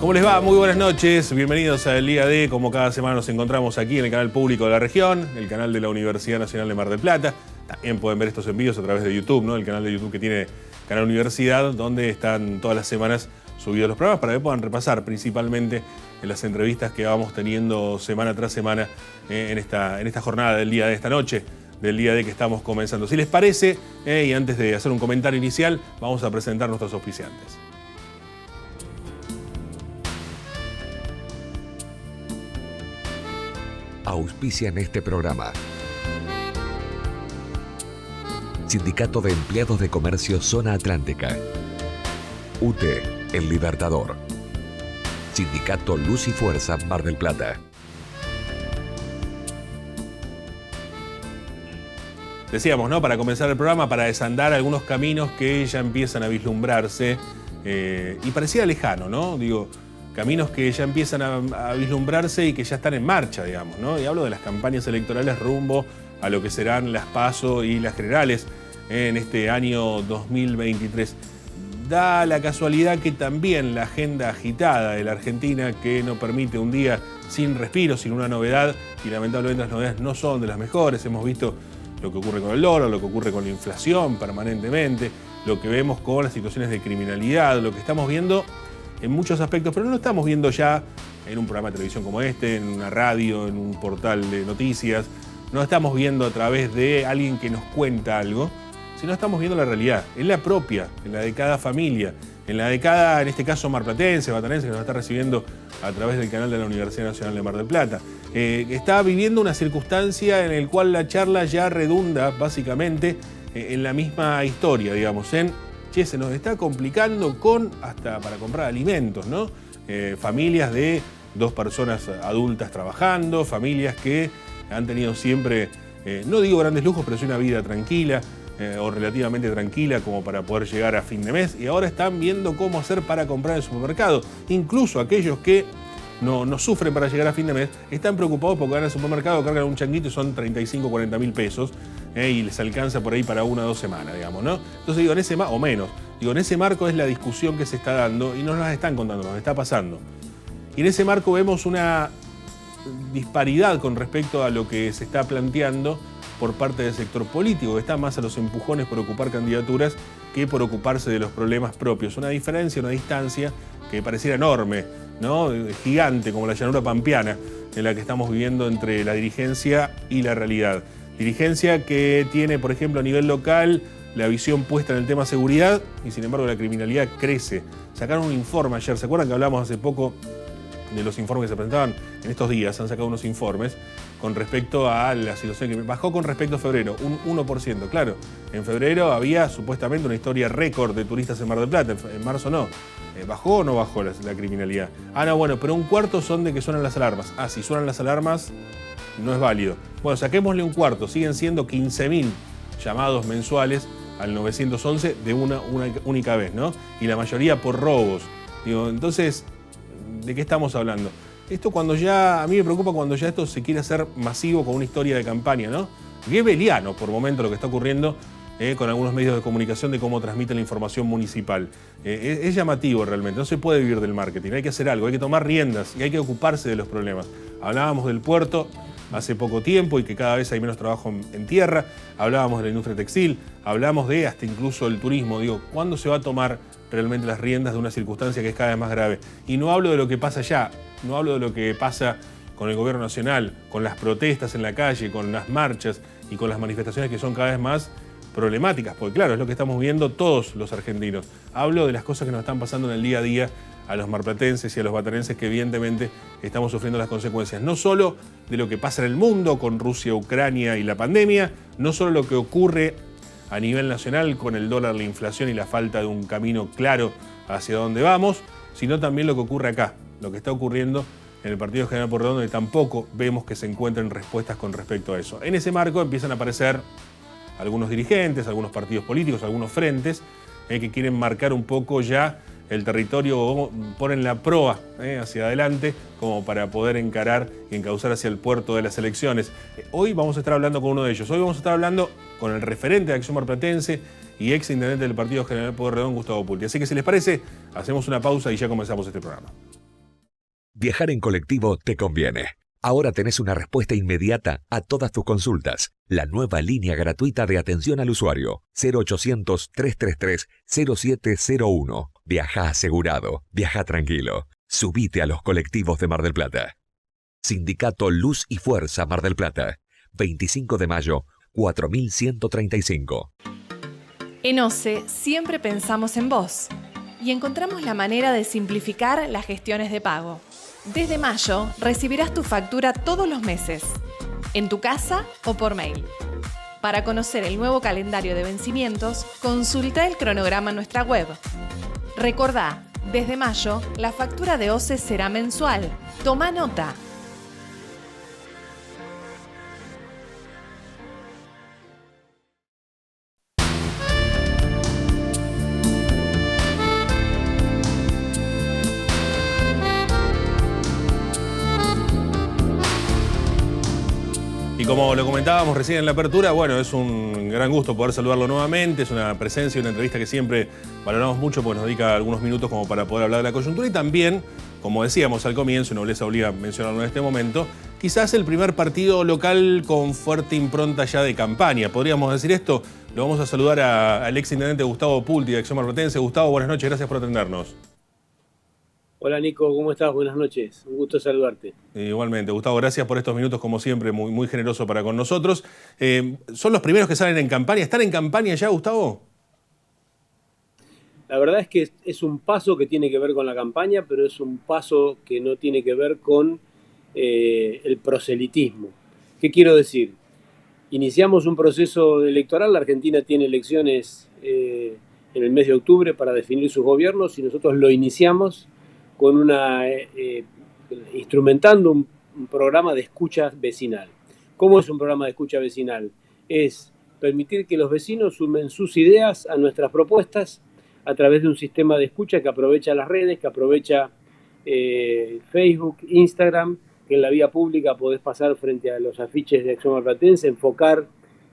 ¿Cómo les va? Muy buenas noches, bienvenidos a El Día D. Como cada semana nos encontramos aquí en el canal público de la región, el canal de la Universidad Nacional de Mar del Plata. También pueden ver estos envíos a través de YouTube, ¿no? El canal de YouTube que tiene Canal Universidad, donde están todas las semanas subidos los programas para que puedan repasar principalmente en las entrevistas que vamos teniendo semana tras semana en esta jornada del día de esta noche, del día de que estamos comenzando. Si les parece, y antes de hacer un comentario inicial, vamos a presentar nuestros auspiciantes. Auspician este programa. Sindicato de Empleados de Comercio Zona Atlántica. UTE, El Libertador. Sindicato Luz y Fuerza, Mar del Plata. Decíamos, ¿no? Para comenzar el programa, para desandar algunos caminos que ya empiezan a vislumbrarse y parecía lejano, ¿no? Digo, caminos que ya empiezan a vislumbrarse y que ya están en marcha, digamos, ¿no? Y hablo de las campañas electorales rumbo a lo que serán las PASO y las generales en este año 2023. Da la casualidad que también la agenda agitada de la Argentina, que no permite un día sin respiro, sin una novedad, y lamentablemente las novedades no son de las mejores. Hemos visto lo que ocurre con el dólar, lo que ocurre con la inflación permanentemente, lo que vemos con las situaciones de criminalidad, lo que estamos viendo en muchos aspectos, pero no lo estamos viendo ya en un programa de televisión como este, en una radio, en un portal de noticias. No lo estamos viendo a través de alguien que nos cuenta algo, sino estamos viendo la realidad, en la propia, en la de cada familia, en la de cada, en este caso marplatense, batanense, que nos está recibiendo a través del canal de la Universidad Nacional de Mar del Plata. Está viviendo una circunstancia en la cual la charla ya redunda básicamente en la misma historia, digamos, che, se nos está complicando hasta para comprar alimentos, ¿no? Familias de 2 personas adultas trabajando, familias que han tenido siempre, no digo grandes lujos, pero sí una vida tranquila o relativamente tranquila como para poder llegar a fin de mes, y ahora están viendo cómo hacer para comprar en el supermercado. Incluso aquellos que no sufren para llegar a fin de mes, están preocupados porque van al supermercado, cargan un changuito y son 35 o 40 mil pesos y les alcanza por ahí para 1 o 2 semanas, digamos, ¿no? Entonces digo, o menos, digo, en ese marco es la discusión que se está dando y nos las están contando, nos está pasando. Y en ese marco vemos una disparidad con respecto a lo que se está planteando por parte del sector político, que está más a los empujones por ocupar candidaturas que por ocuparse de los problemas propios. Una diferencia, una distancia que pareciera enorme, ¿no? Gigante, como la llanura pampeana en la que estamos viviendo entre la dirigencia y la realidad. Dirigencia que tiene, por ejemplo, a nivel local, la visión puesta en el tema seguridad y sin embargo la criminalidad crece. Sacaron un informe ayer, ¿se acuerdan que hablamos hace poco de los informes que se presentaban en estos días? Han sacado unos informes con respecto a la situación que bajó con respecto a febrero, un 1%. Claro, en febrero había supuestamente una historia récord de turistas en Mar del Plata, en marzo no. ¿Bajó o no bajó la criminalidad? Ah, no, bueno, pero un cuarto son de que suenan las alarmas. Ah, si suenan las alarmas, no es válido. Bueno, saquémosle un cuarto, siguen siendo 15.000 llamados mensuales al 911 de una única vez, ¿no? Y la mayoría por robos. Digo, entonces, ¿de qué estamos hablando? Esto a mí me preocupa cuando ya esto se quiere hacer masivo con una historia de campaña, ¿no? Goebbeliano, por momento, lo que está ocurriendo con algunos medios de comunicación de cómo transmiten la información municipal. Es llamativo realmente, no se puede vivir del marketing, hay que hacer algo, hay que tomar riendas y hay que ocuparse de los problemas. Hablábamos del puerto hace poco tiempo y que cada vez hay menos trabajo en tierra, hablábamos de la industria textil, hablamos de hasta incluso el turismo. Digo, ¿cuándo se va a tomar realmente las riendas de una circunstancia que es cada vez más grave? Y no hablo de lo que pasa allá, no hablo de lo que pasa con el gobierno nacional, con las protestas en la calle, con las marchas y con las manifestaciones que son cada vez más problemáticas, porque claro, es lo que estamos viendo todos los argentinos. Hablo de las cosas que nos están pasando en el día a día a los marplatenses y a los batanenses, que evidentemente estamos sufriendo las consecuencias, no solo de lo que pasa en el mundo con Rusia, Ucrania y la pandemia, no solo lo que ocurre a nivel nacional con el dólar, la inflación y la falta de un camino claro hacia dónde vamos, sino también lo que ocurre acá, lo que está ocurriendo en el Partido General Pueyrredón, donde tampoco vemos que se encuentren respuestas con respecto a eso. En ese marco empiezan a aparecer algunos dirigentes, algunos partidos políticos, algunos frentes que quieren marcar un poco ya el territorio o ponen la proa hacia adelante como para poder encarar y encauzar hacia el puerto de las elecciones. Hoy vamos a estar hablando con uno de ellos. Hoy vamos a estar hablando con el referente de Acción Marplatense y ex intendente del Partido General Pueyrredón, Gustavo Pulti. Así que si les parece, hacemos una pausa y ya comenzamos este programa. Viajar en colectivo te conviene. Ahora tenés una respuesta inmediata a todas tus consultas. La nueva línea gratuita de atención al usuario. 0800-333-0701. Viaja asegurado. Viaja tranquilo. Subite a los colectivos de Mar del Plata. Sindicato Luz y Fuerza Mar del Plata. 25 de mayo, 4135. En OCE siempre pensamos en vos y encontramos la manera de simplificar las gestiones de pago. Desde mayo recibirás tu factura todos los meses, en tu casa o por mail. Para conocer el nuevo calendario de vencimientos, consulta el cronograma en nuestra web. Recordá, desde mayo, la factura de OCE será mensual. Toma nota. Y como lo comentábamos recién en la apertura, bueno, es un gran gusto poder saludarlo nuevamente. Es una presencia y una entrevista que siempre valoramos mucho porque nos dedica algunos minutos como para poder hablar de la coyuntura. Y también, como decíamos al comienzo, y Nobleza obliga a mencionarlo en este momento, quizás el primer partido local con fuerte impronta ya de campaña. ¿Podríamos decir esto? Lo vamos a saludar al exintendente Gustavo Pulti de Acción Marplatense. Gustavo, buenas noches, gracias por atendernos. Hola Nico, ¿cómo estás? Buenas noches, un gusto saludarte. Igualmente, Gustavo, gracias por estos minutos, como siempre, muy generoso para con nosotros. ¿Son los primeros que salen en campaña? ¿Están en campaña ya, Gustavo? La verdad es que es un paso que tiene que ver con la campaña, pero es un paso que no tiene que ver con el proselitismo. ¿Qué quiero decir? Iniciamos un proceso electoral, la Argentina tiene elecciones en el mes de octubre para definir sus gobiernos y nosotros lo iniciamos con instrumentando un programa de escucha vecinal. ¿Cómo es un programa de escucha vecinal? Es permitir que los vecinos sumen sus ideas a nuestras propuestas a través de un sistema de escucha que aprovecha las redes, que aprovecha Facebook, Instagram, que en la vía pública podés pasar frente a los afiches de Acción Marplatense, enfocar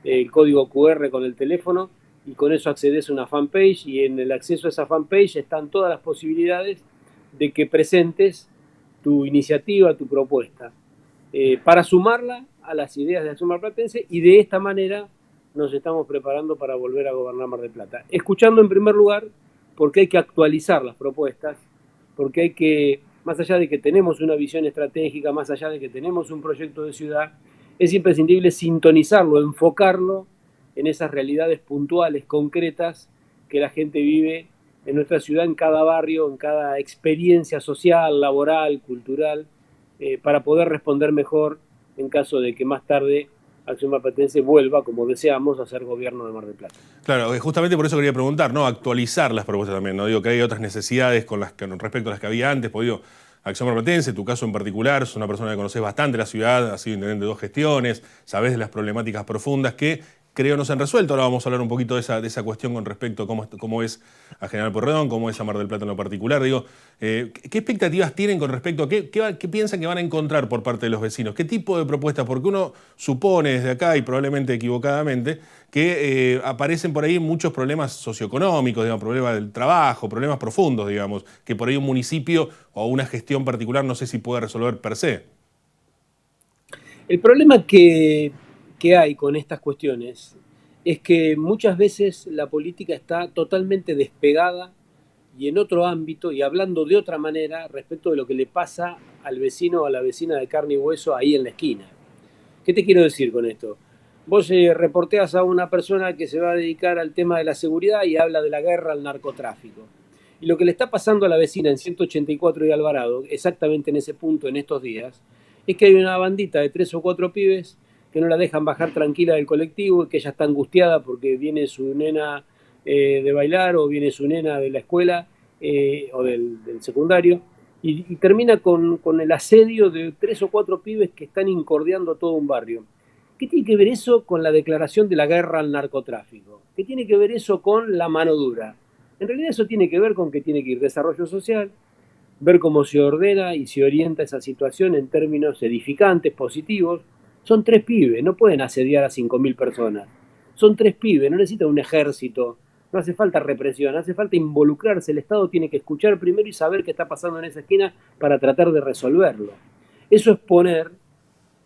el código QR con el teléfono y con eso accedes a una fanpage y en el acceso a esa fanpage están todas las posibilidades de que presentes tu iniciativa, tu propuesta, para sumarla a las ideas de Acción Marplatense y de esta manera nos estamos preparando para volver a gobernar Mar del Plata. Escuchando en primer lugar, porque hay que actualizar las propuestas, porque hay que, más allá de que tenemos una visión estratégica, más allá de que tenemos un proyecto de ciudad, es imprescindible sintonizarlo, enfocarlo en esas realidades puntuales, concretas, que la gente vive en nuestra ciudad, en cada barrio, en cada experiencia social, laboral, cultural, para poder responder mejor en caso de que más tarde Acción Marplatense vuelva, como deseamos, a ser gobierno de Mar del Plata. Claro, justamente por eso quería preguntar, ¿no? Actualizar las propuestas también, ¿no? Digo que hay otras necesidades con respecto a las que había antes, pues digo, Acción Marplatense, tu caso en particular, sos una persona que conoces bastante la ciudad, has sido intendente de 2 gestiones, sabés de las problemáticas profundas que creo no se han resuelto. Ahora vamos a hablar un poquito de esa cuestión con respecto a cómo es a General Pueyrredón, cómo es a Mar del Plata en lo particular. Digo, ¿qué expectativas tienen con respecto a qué piensan que van a encontrar por parte de los vecinos? ¿Qué tipo de propuestas? Porque uno supone desde acá, y probablemente equivocadamente, que aparecen por ahí muchos problemas socioeconómicos, digamos, problemas del trabajo, problemas profundos, digamos, que por ahí un municipio o una gestión particular no sé si puede resolver per se. El problema que hay con estas cuestiones es que muchas veces la política está totalmente despegada y en otro ámbito y hablando de otra manera respecto de lo que le pasa al vecino o a la vecina de carne y hueso ahí en la esquina. ¿Qué te quiero decir con esto? Vos reporteás a una persona que se va a dedicar al tema de la seguridad y habla de la guerra al narcotráfico. Y lo que le está pasando a la vecina en 184 y Alvarado, exactamente en ese punto, en estos días, es que hay una bandita de 3 o 4 pibes que no la dejan bajar tranquila del colectivo y que ella está angustiada porque viene su nena de bailar o viene su nena de la escuela o del secundario y termina con el asedio de 3 o 4 pibes que están incordiando todo un barrio. ¿Qué tiene que ver eso con la declaración de la guerra al narcotráfico? ¿Qué tiene que ver eso con la mano dura? En realidad eso tiene que ver con que tiene que ir desarrollo social, ver cómo se ordena y se orienta esa situación en términos edificantes, positivos. Son 3 pibes, no pueden asediar a 5.000 personas. Son 3 pibes, no necesitan un ejército No hace falta represión, hace falta involucrarse. El Estado tiene que escuchar primero y saber qué está pasando en esa esquina para tratar de resolverlo. Eso es poner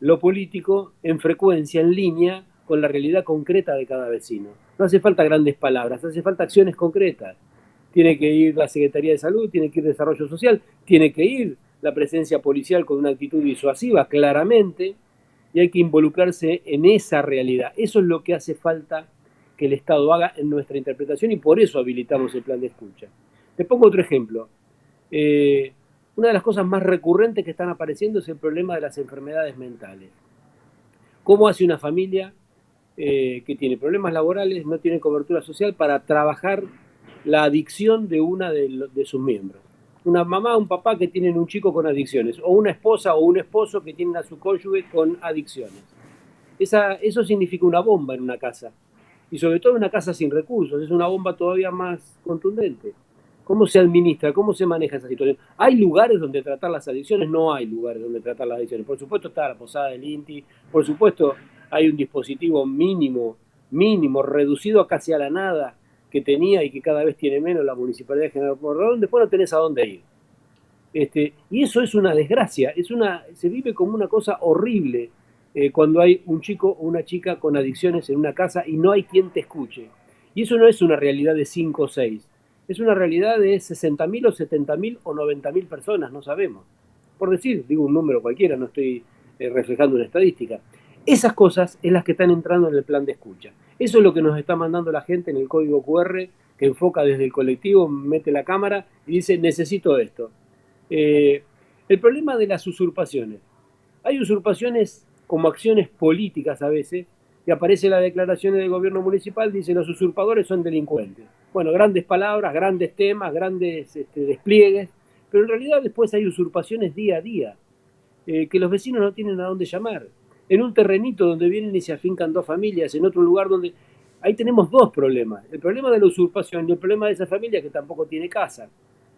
lo político en frecuencia, en línea con la realidad concreta de cada vecino. No hace falta grandes palabras, hace falta acciones concretas. Tiene que ir la Secretaría de Salud, tiene que ir Desarrollo Social, tiene que ir la presencia policial con una actitud disuasiva, claramente, y hay que involucrarse en esa realidad. Eso es lo que hace falta que el Estado haga en nuestra interpretación y por eso habilitamos el plan de escucha. Te pongo otro ejemplo. Una de las cosas más recurrentes que están apareciendo es el problema de las enfermedades mentales. ¿Cómo hace una familia que tiene problemas laborales, no tiene cobertura social, para trabajar la adicción de una de sus miembros? Una mamá o un papá que tienen un chico con adicciones, o una esposa o un esposo que tienen a su cónyuge con adicciones. Eso significa una bomba en una casa, y sobre todo en una casa sin recursos, es una bomba todavía más contundente. ¿Cómo se administra? ¿Cómo se maneja esa situación? ¿Hay lugares donde tratar las adicciones? No hay lugares donde tratar las adicciones. Por supuesto está la posada del INTI, por supuesto hay un dispositivo mínimo, reducido a casi a la nada, que tenía y que cada vez tiene menos la Municipalidad de General Pueyrredón. Después no tenés a dónde ir. Y eso es una desgracia, se vive como una cosa horrible cuando hay un chico o una chica con adicciones en una casa y no hay quien te escuche. Y eso no es una realidad de 5 o 6, es una realidad de 60.000 o 70.000 o 90.000 personas, no sabemos. Por decir, digo un número cualquiera, no estoy reflejando una estadística. Esas cosas es las que están entrando en el plan de escucha. Eso es lo que nos está mandando la gente en el código QR, que enfoca desde el colectivo, mete la cámara y dice, necesito esto. El problema de las usurpaciones. Hay usurpaciones como acciones políticas a veces, y aparece la declaración del gobierno municipal, dice los usurpadores son delincuentes. Bueno, grandes palabras, grandes temas, grandes despliegues, pero en realidad después hay usurpaciones día a día, que los vecinos no tienen a dónde llamar. En un terrenito donde vienen y se afincan 2 familias, en otro lugar donde... Ahí tenemos 2 problemas, el problema de la usurpación y el problema de esa familia que tampoco tiene casa.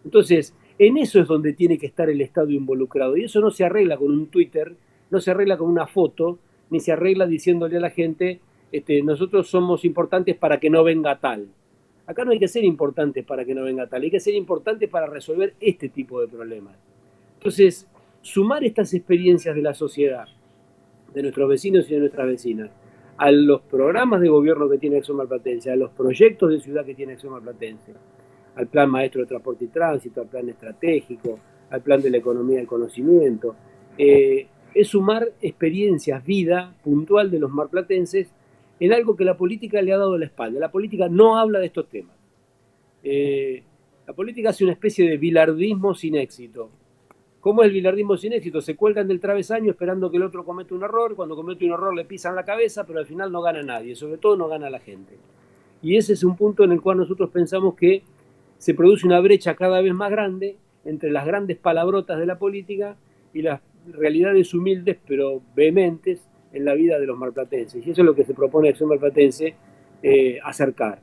Entonces, en eso es donde tiene que estar el Estado involucrado, y eso no se arregla con un Twitter, no se arregla con una foto, ni se arregla diciéndole a la gente, nosotros somos importantes para que no venga tal. Acá no hay que ser importantes para que no venga tal, hay que ser importantes para resolver este tipo de problemas. Entonces, sumar estas experiencias de la sociedad, de nuestros vecinos y de nuestras vecinas, a los programas de gobierno que tiene Acción Marplatense, a los proyectos de ciudad que tiene Acción Marplatense, al Plan Maestro de Transporte y Tránsito, al Plan Estratégico, al Plan de la Economía del Conocimiento, es sumar experiencias, vida puntual de los marplatenses en algo que la política le ha dado la espalda. La política no habla de estos temas. La política hace una especie de bilardismo sin éxito. ¿Cómo es el bilardismo sin éxito? Se cuelgan del travesaño esperando que el otro cometa un error, cuando comete un error le pisan la cabeza, pero al final no gana nadie, sobre todo no gana la gente. Y ese es un punto en el cual nosotros pensamos que se produce una brecha cada vez más grande entre las grandes palabrotas de la política y las realidades humildes pero vehementes en la vida de los marplatenses. Y eso es lo que se propone Acción Marplatense, acercar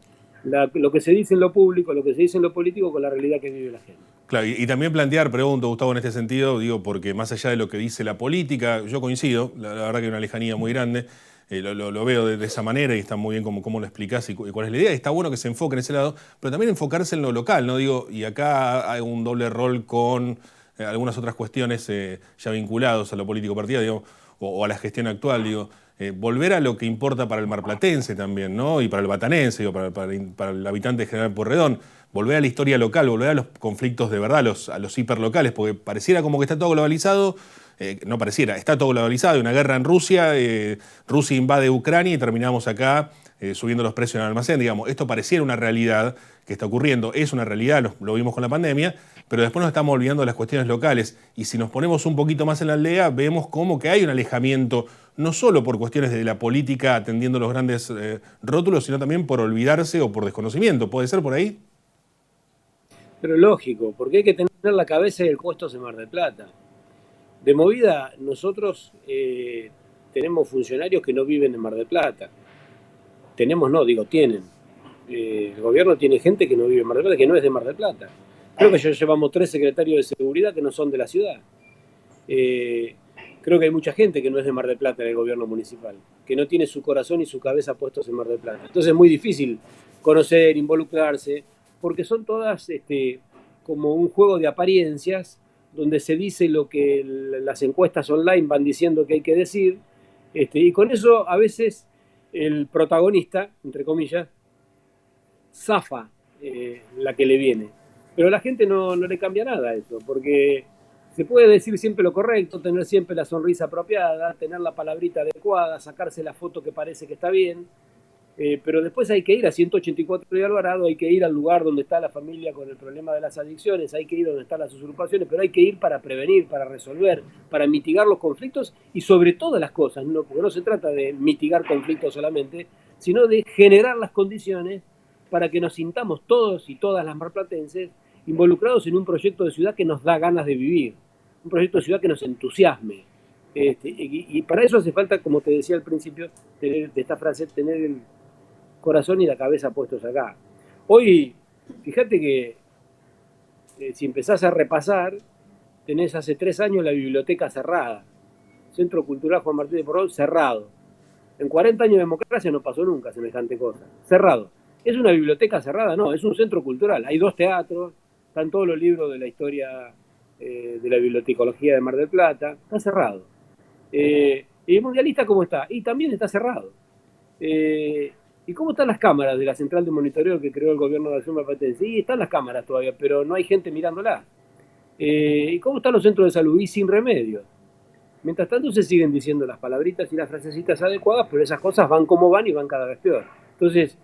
lo que se dice en lo público, lo que se dice en lo político con la realidad que vive la gente. Claro, y también plantear, pregunto, Gustavo, en este sentido, digo, porque más allá de lo que dice la política, yo coincido, la verdad que hay una lejanía muy grande, lo veo de esa manera y está muy bien cómo lo explicás y cuál es la idea. Y está bueno que se enfoque en ese lado, pero también enfocarse en lo local, ¿no? Digo, y acá hay un doble rol con algunas otras cuestiones ya vinculados a lo político partidario, digo, o a la gestión actual, digo, volver a lo que importa para el marplatense también, ¿no? Y para el batanense, digo, para el habitante de General Pueyrredón, volver a la historia local, volver a los conflictos de verdad, a los hiperlocales, porque pareciera como que está todo globalizado, no pareciera, está todo globalizado, hay una guerra en Rusia, Rusia invade Ucrania y terminamos acá subiendo los precios en el almacén, digamos, esto pareciera una realidad que está ocurriendo, es una realidad, lo vimos con la pandemia, pero después nos estamos olvidando de las cuestiones locales y si nos ponemos un poquito más en la aldea, vemos como que hay un alejamiento, no solo por cuestiones de la política atendiendo los grandes rótulos, sino también por olvidarse o por desconocimiento, ¿puede ser por ahí? Pero lógico, porque hay que tener la cabeza y el puesto en Mar del Plata. De movida, nosotros tenemos funcionarios que no viven en Mar del Plata. Tienen. El gobierno tiene gente que no vive en Mar del Plata, que no es de Mar del Plata. Creo que ya llevamos 3 secretarios de seguridad que no son de la ciudad. Creo que hay mucha gente que no es de Mar del Plata en el gobierno municipal, que no tiene su corazón y su cabeza puestos en Mar del Plata. Entonces es muy difícil conocer, involucrarse, porque son todas como un juego de apariencias donde se dice lo que las encuestas online van diciendo que hay que decir, y con eso a veces el protagonista, entre comillas, zafa la que le viene. Pero a la gente no le cambia nada a eso, porque se puede decir siempre lo correcto, tener siempre la sonrisa apropiada, tener la palabrita adecuada, sacarse la foto que parece que está bien, pero después hay que ir a 184 de Alvarado, hay que ir al lugar donde está la familia con el problema de las adicciones, hay que ir donde están las usurpaciones, pero hay que ir para prevenir, para resolver, para mitigar los conflictos y sobre todas las cosas, ¿no? Porque no se trata de mitigar conflictos solamente, sino de generar las condiciones para que nos sintamos todos y todas las marplatenses involucrados en un proyecto de ciudad que nos da ganas de vivir, un proyecto de ciudad que nos entusiasme. Y para eso hace falta, como te decía al principio de esta frase, tener el corazón y la cabeza puestos acá. Hoy, fíjate que si empezás a repasar, tenés hace 3 años la biblioteca cerrada, Centro Cultural Juan Martín de Porredón cerrado. En 40 años de democracia no pasó nunca semejante cosa, cerrado. ¿Es una biblioteca cerrada? No, es un centro cultural. Hay 2 teatros, están todos los libros de la historia de la bibliotecología de Mar del Plata, está cerrado. ¿Y el Mundialista cómo está? Y también está cerrado. ¿Y cómo están las cámaras de la central de monitoreo que creó el gobierno de Acción Marplatense? Y están las cámaras todavía, pero no hay gente mirándolas. ¿Y cómo están los centros de salud? Y sin remedio. Mientras tanto se siguen diciendo las palabritas y las frasecitas adecuadas, pero esas cosas van como van y van cada vez peor. Entonces,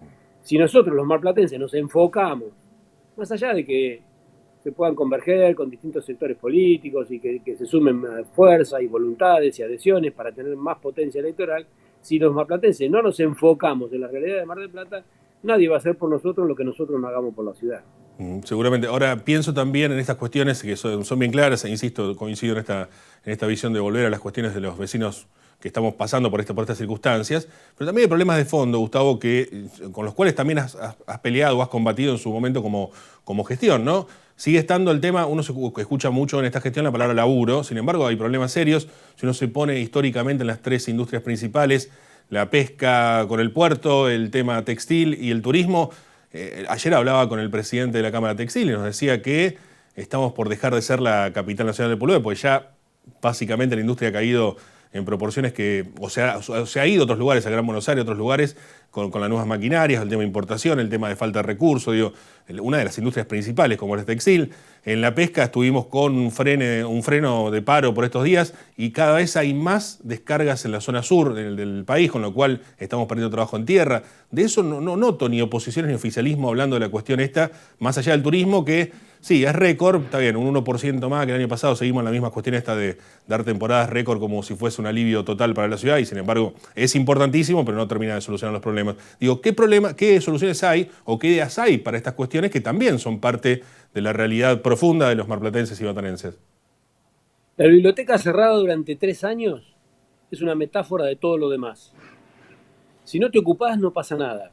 si nosotros los marplatenses nos enfocamos, más allá de que se puedan converger con distintos sectores políticos y que se sumen fuerzas y voluntades y adhesiones para tener más potencia electoral, si los marplatenses no nos enfocamos en la realidad de Mar del Plata, nadie va a hacer por nosotros lo que nosotros no hagamos por la ciudad. Seguramente. Ahora pienso también en estas cuestiones que son bien claras, e insisto, coincido en esta visión de volver a las cuestiones de los vecinos que estamos pasando por estas circunstancias, pero también hay problemas de fondo, Gustavo, con los cuales también has peleado o has combatido en su momento como gestión, ¿no? Sigue estando el tema, uno se escucha mucho en esta gestión la palabra laburo, sin embargo hay problemas serios. Si uno se pone históricamente en las 3 industrias principales, la pesca con el puerto, el tema textil y el turismo, ayer hablaba con el presidente de la Cámara Textil y nos decía que estamos por dejar de ser la capital nacional del pullover, porque ya básicamente la industria ha caído en proporciones que, se ha ido a otros lugares, a Gran Buenos Aires, a otros lugares, con las nuevas maquinarias, el tema de importación, el tema de falta de recursos, una de las industrias principales como el textil. En la pesca estuvimos con un freno de paro por estos días y cada vez hay más descargas en la zona sur del país, con lo cual estamos perdiendo trabajo en tierra. De eso no noto ni oposiciones ni oficialismo hablando de la cuestión esta, más allá del turismo, que sí, es récord, está bien, un 1% más que el año pasado, seguimos en la misma cuestión esta de dar temporadas récord como si fuese un alivio total para la ciudad y sin embargo es importantísimo, pero no termina de solucionar los problemas. Digo, ¿qué soluciones hay o qué ideas hay para estas cuestiones que también son parte de la realidad profunda de los marplatenses y batanenses? La biblioteca cerrada durante 3 años es una metáfora de todo lo demás. Si no te ocupás, no pasa nada.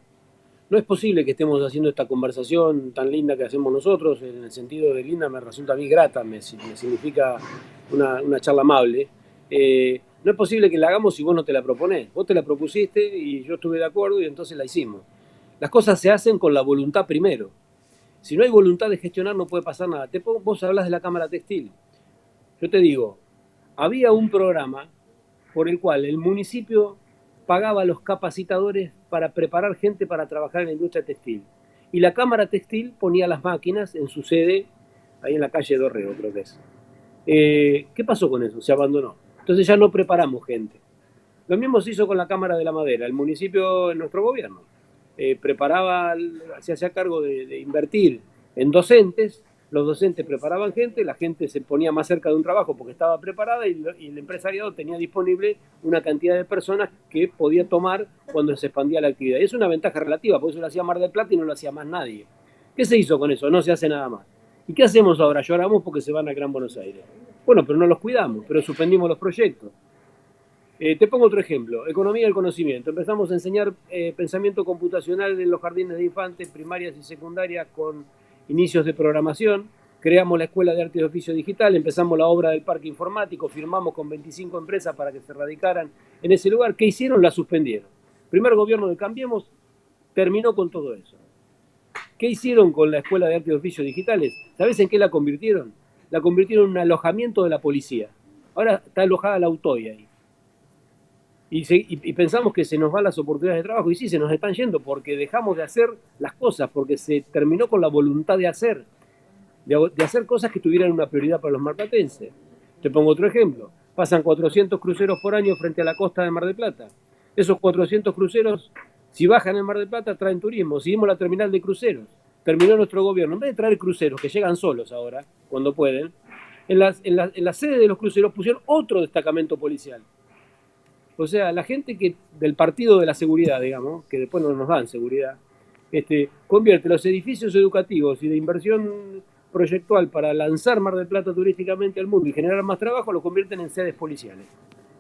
No es posible que estemos haciendo esta conversación tan linda que hacemos nosotros, en el sentido de linda me resulta a mí grata, me significa una charla amable. No es posible que la hagamos si vos no te la proponés. Vos te la propusiste y yo estuve de acuerdo y entonces la hicimos. Las cosas se hacen con la voluntad primero. Si no hay voluntad de gestionar no puede pasar nada. Vos hablás de la Cámara Textil. Yo te digo, había un programa por el cual el municipio pagaba a los capacitadores para preparar gente para trabajar en la industria textil. Y la Cámara Textil ponía las máquinas en su sede, ahí en la calle Dorrego, creo que es. ¿Qué pasó con eso? Se abandonó. Entonces ya no preparamos gente. Lo mismo se hizo con la Cámara de la Madera. El municipio, en nuestro gobierno, se hacía cargo de invertir en docentes. Los docentes preparaban gente, la gente se ponía más cerca de un trabajo porque estaba preparada y el empresariado tenía disponible una cantidad de personas que podía tomar cuando se expandía la actividad. Y es una ventaja relativa, por eso lo hacía Mar del Plata y no lo hacía más nadie. ¿Qué se hizo con eso? No se hace nada más. ¿Y qué hacemos ahora? Lloramos porque se van a Gran Buenos Aires. Bueno, pero no los cuidamos, pero suspendimos los proyectos. Te pongo otro ejemplo, economía del conocimiento. Empezamos a enseñar pensamiento computacional en los jardines de infantes, primarias y secundarias con inicios de programación, creamos la Escuela de Arte y Oficio Digital, empezamos la obra del parque informático, firmamos con 25 empresas para que se radicaran en ese lugar. ¿Qué hicieron? La suspendieron. El primer gobierno de Cambiemos terminó con todo eso. ¿Qué hicieron con la Escuela de Artes y Oficios Digitales? ¿Sabés en qué la convirtieron? La convirtieron en un alojamiento de la policía. Ahora está alojada la UTOY ahí. Y pensamos que se nos van las oportunidades de trabajo. Y sí, se nos están yendo porque dejamos de hacer las cosas, porque se terminó con la voluntad de hacer cosas que tuvieran una prioridad para los marplatenses. Te pongo otro ejemplo. Pasan 400 cruceros por año frente a la costa de Mar del Plata. Esos 400 cruceros, si bajan en Mar del Plata, traen turismo. Seguimos la terminal de cruceros. Terminó nuestro gobierno. En vez de traer cruceros, que llegan solos ahora, cuando pueden, en la sede de los cruceros pusieron otro destacamento policial. O sea, la gente del partido de la seguridad, digamos, que después no nos dan seguridad, convierte los edificios educativos y de inversión proyectual para lanzar Mar del Plata turísticamente al mundo y generar más trabajo, lo convierten en sedes policiales.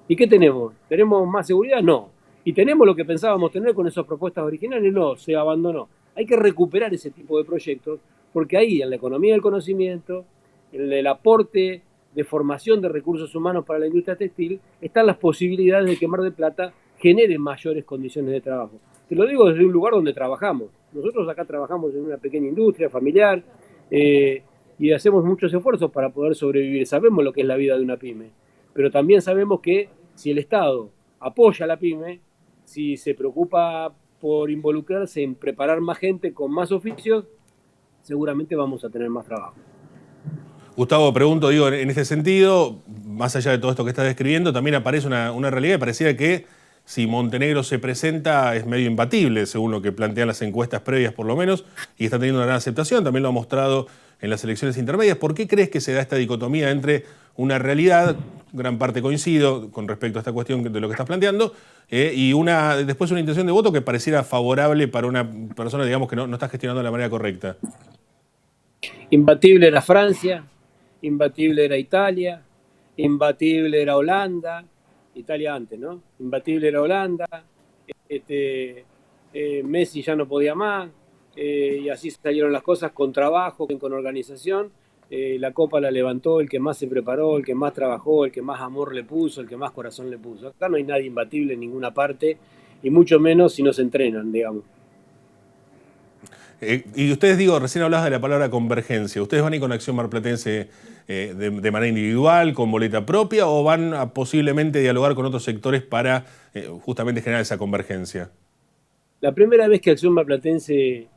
¿Y qué tenemos? ¿Tenemos más seguridad? No. ¿Y tenemos lo que pensábamos tener con esas propuestas originales? No, se abandonó. Hay que recuperar ese tipo de proyectos, porque ahí, en la economía del conocimiento, en el aporte de formación de recursos humanos para la industria textil, están las posibilidades de que Mar del Plata genere mayores condiciones de trabajo. Te lo digo desde un lugar donde trabajamos. Nosotros acá trabajamos en una pequeña industria familiar y hacemos muchos esfuerzos para poder sobrevivir. Sabemos lo que es la vida de una pyme, pero también sabemos que si el Estado apoya a la pyme, si se preocupa por involucrarse en preparar más gente con más oficios, seguramente vamos a tener más trabajo. Gustavo, pregunto, digo, en este sentido, más allá de todo esto que estás describiendo, también aparece una realidad. Parecía que si Montenegro se presenta es medio imbatible, según lo que plantean las encuestas previas por lo menos, y está teniendo una gran aceptación, también lo ha mostrado en las elecciones intermedias. ¿Por qué crees que se da esta dicotomía entre una realidad, gran parte coincido con respecto a esta cuestión de lo que estás planteando, y después una intención de voto que pareciera favorable para una persona, digamos, que no está gestionando de la manera correcta? Imbatible era Francia, imbatible era Italia, imbatible era Holanda, Italia antes, ¿no? Imbatible era Holanda, Messi ya no podía más, y así salieron las cosas con trabajo, con organización. La Copa la levantó el que más se preparó, el que más trabajó, el que más amor le puso, el que más corazón le puso. Acá no hay nadie imbatible en ninguna parte, y mucho menos si no se entrenan, digamos. Y ustedes, recién hablabas de la palabra convergencia. ¿Ustedes van a ir con Acción Marplatense de manera individual, con boleta propia, o van a posiblemente dialogar con otros sectores para justamente generar esa convergencia? La primera vez que Acción Marplatense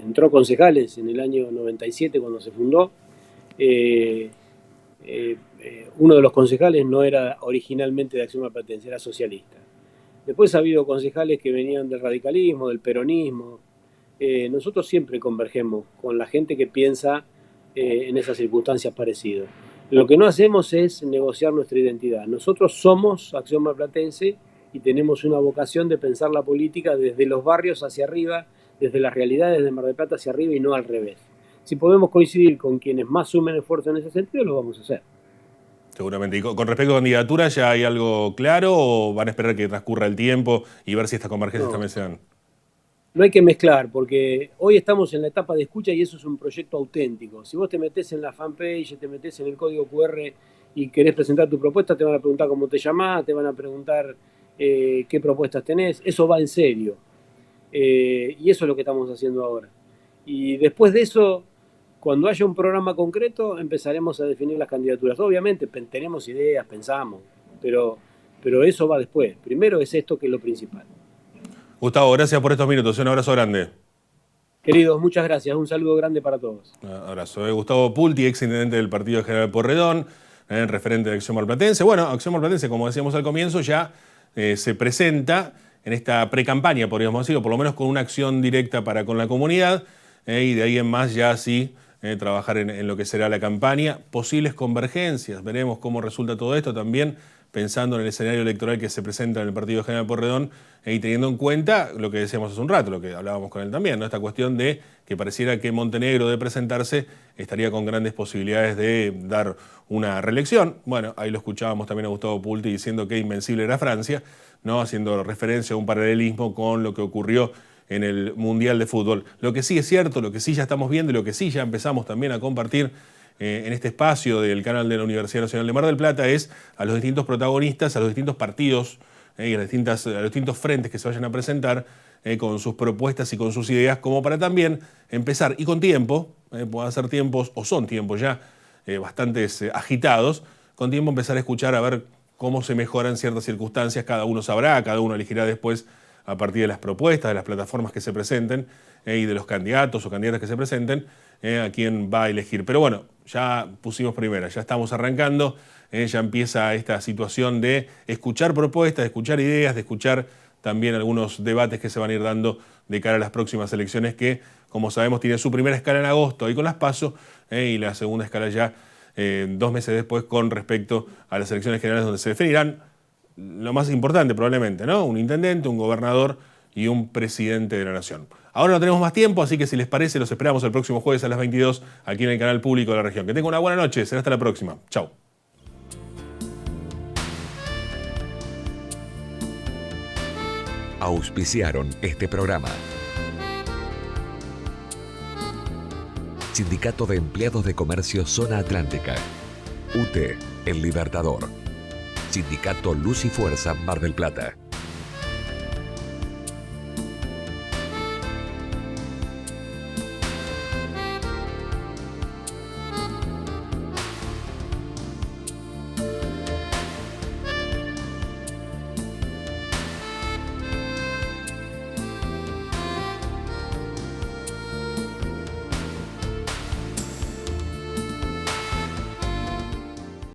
entró concejales en el año 97, cuando se fundó, uno de los concejales no era originalmente de Acción Marplatense, era socialista. Después ha habido concejales que venían del radicalismo, del peronismo. Nosotros siempre convergemos con la gente que piensa en esas circunstancias parecidas. Lo que no hacemos es negociar nuestra identidad. Nosotros somos Acción Marplatense y tenemos una vocación de pensar la política desde los barrios hacia arriba, desde las realidades de Mar del Plata hacia arriba y no al revés. Si podemos coincidir con quienes más sumen esfuerzo en ese sentido, lo vamos a hacer. Seguramente. ¿Y con respecto a candidatura, ya hay algo claro o van a esperar que transcurra el tiempo y ver si estas convergencias también se dan? No hay que mezclar, porque hoy estamos en la etapa de escucha y eso es un proyecto auténtico. Si vos te metés en la fanpage, te metés en el código QR y querés presentar tu propuesta, te van a preguntar cómo te llamás, te van a preguntar qué propuestas tenés. Eso va en serio. Y eso es lo que estamos haciendo ahora. Y después de eso, cuando haya un programa concreto, empezaremos a definir las candidaturas. Obviamente tenemos ideas, pensamos, pero eso va después. Primero es esto que es lo principal. Gustavo, gracias por estos minutos. Un abrazo grande. Queridos, muchas gracias. Un saludo grande para todos. Un abrazo. Gustavo Pulti, ex intendente del Partido General Porredón, referente de Acción Marplatense. Bueno, Acción Marplatense, como decíamos al comienzo, ya se presenta en esta precampaña, podríamos decirlo, por lo menos con una acción directa para con la comunidad, y de ahí en más ya sí trabajar en lo que será la campaña. Posibles convergencias, veremos cómo resulta todo esto también, pensando en el escenario electoral que se presenta en el Partido General Porredón y teniendo en cuenta lo que decíamos hace un rato, lo que hablábamos con él también, ¿no? Esta cuestión de que pareciera que Montenegro, de presentarse, estaría con grandes posibilidades de dar una reelección. Bueno, ahí lo escuchábamos también a Gustavo Pulti diciendo que invencible era Francia, ¿no? Haciendo referencia a un paralelismo con lo que ocurrió en el Mundial de Fútbol. Lo que sí es cierto, lo que sí ya estamos viendo y lo que sí ya empezamos también a compartir en este espacio del canal de la Universidad Nacional de Mar del Plata es a los distintos protagonistas, a los distintos partidos y a los distintos frentes que se vayan a presentar con sus propuestas y con sus ideas, como para también empezar, y con tiempo, pueden ser tiempos, o son tiempos ya bastante agitados, con tiempo empezar a escuchar a ver cómo se mejoran ciertas circunstancias. Cada uno sabrá, cada uno elegirá después a partir de las propuestas, de las plataformas que se presenten y de los candidatos o candidatas que se presenten, a quién va a elegir. Pero bueno, ya pusimos primera, ya estamos arrancando, ya empieza esta situación de escuchar propuestas, de escuchar ideas, de escuchar también algunos debates que se van a ir dando de cara a las próximas elecciones que, como sabemos, tiene su primera escala en agosto ahí con las PASO y la segunda escala ya 2 meses después con respecto a las elecciones generales, donde se definirán lo más importante probablemente, ¿no? Un intendente, un gobernador y un presidente de la nación. Ahora no tenemos más tiempo, así que si les parece, los esperamos el próximo jueves a las 22 aquí en el canal público de la región. Que tengan una buena noche, será hasta la próxima. Chau. Auspiciaron este programa. Sindicato de Empleados de Comercio Zona Atlántica. UTE, El Libertador. Sindicato Luz y Fuerza Mar del Plata.